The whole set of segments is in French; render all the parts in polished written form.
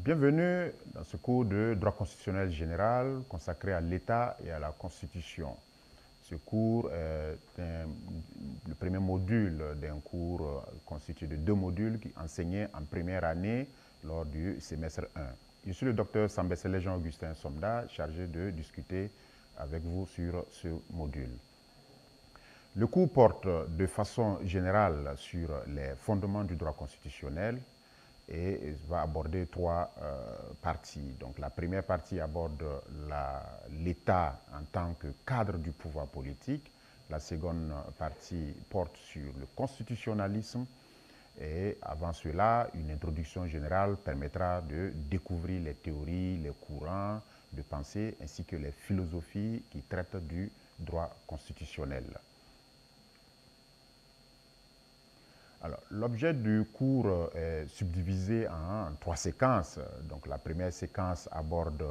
Bienvenue dans ce cours de droit constitutionnel général consacré à l'État et à la Constitution. Ce cours est le premier module d'un cours constitué de deux modules qui enseignaient en première année lors du semestre 1. Je suis le docteur Sambesele Jean-Augustin Somda, chargé de discuter avec vous sur ce module. Le cours porte de façon générale sur les fondements du droit constitutionnel et va aborder trois parties. Donc la première partie aborde l'État en tant que cadre du pouvoir politique. La seconde partie porte sur le constitutionnalisme. Et avant cela, une introduction générale permettra de découvrir les théories, les courants de pensée ainsi que les philosophies qui traitent du droit constitutionnel. L'objet du cours est subdivisé en trois séquences. Donc, la première séquence aborde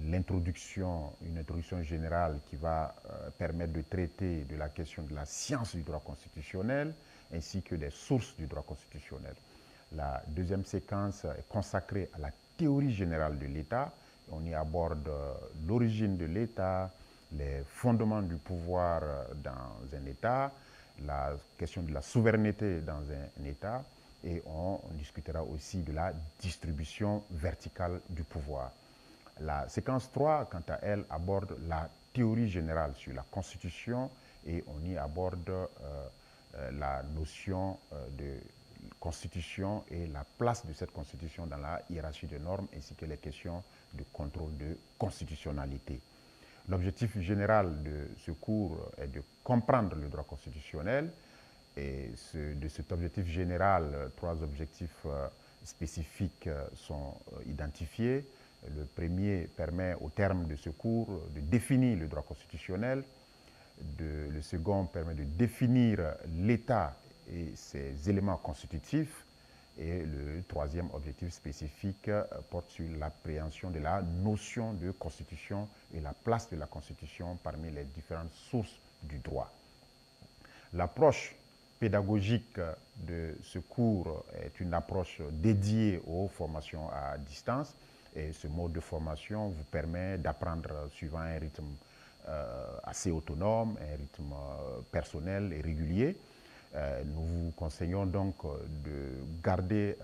l'introduction, une introduction générale qui va permettre de traiter de la question de la science du droit constitutionnel ainsi que des sources du droit constitutionnel. La deuxième séquence est consacrée à la théorie générale de l'État. On y aborde l'origine de l'État, les fondements du pouvoir dans un État, la question de la souveraineté dans un État et on discutera aussi de la distribution verticale du pouvoir. La séquence 3, quant à elle, aborde la théorie générale sur la Constitution et on y aborde la notion de Constitution et la place de cette Constitution dans la hiérarchie des normes ainsi que les questions de contrôle de constitutionnalité. L'objectif général de ce cours est de comprendre le droit constitutionnel et de cet objectif général, trois objectifs spécifiques sont identifiés. Le premier permet au terme de ce cours de définir le droit constitutionnel. Le second permet de définir l'État et ses éléments constitutifs. Et le troisième objectif spécifique porte sur l'appréhension de la notion de constitution et la place de la constitution parmi les différentes sources du droit. L'approche pédagogique de ce cours est une approche dédiée aux formations à distance et ce mode de formation vous permet d'apprendre suivant un rythme assez autonome, un rythme personnel et régulier. Nous vous conseillons donc de garder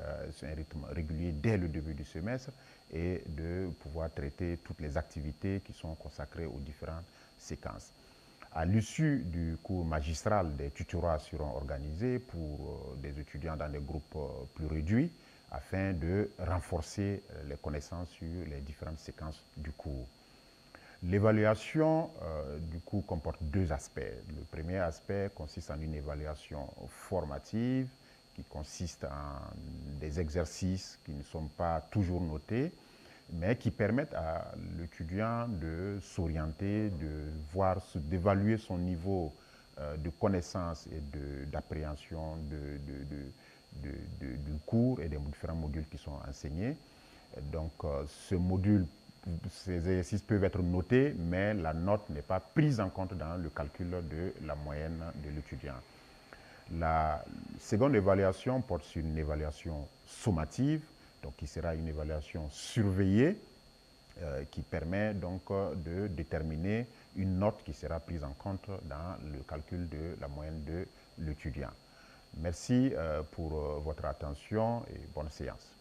un rythme régulier dès le début du semestre et de pouvoir traiter toutes les activités qui sont consacrées aux différentes séquences. À l'issue du cours magistral, des tutorats seront organisés pour des étudiants dans des groupes plus réduits afin de renforcer les connaissances sur les différentes séquences du cours. L'évaluation du cours comporte deux aspects. Le premier aspect consiste en une évaluation formative qui consiste en des exercices qui ne sont pas toujours notés, mais qui permettent à l'étudiant de s'orienter, d'évaluer son niveau de connaissance et d'appréhension du cours et des différents modules qui sont enseignés. Donc, ces exercices peuvent être notés, mais la note n'est pas prise en compte dans le calcul de la moyenne de l'étudiant. La seconde évaluation porte sur une évaluation sommative, donc qui sera une évaluation surveillée, qui permet donc de déterminer une note qui sera prise en compte dans le calcul de la moyenne de l'étudiant. Merci pour votre attention et bonne séance.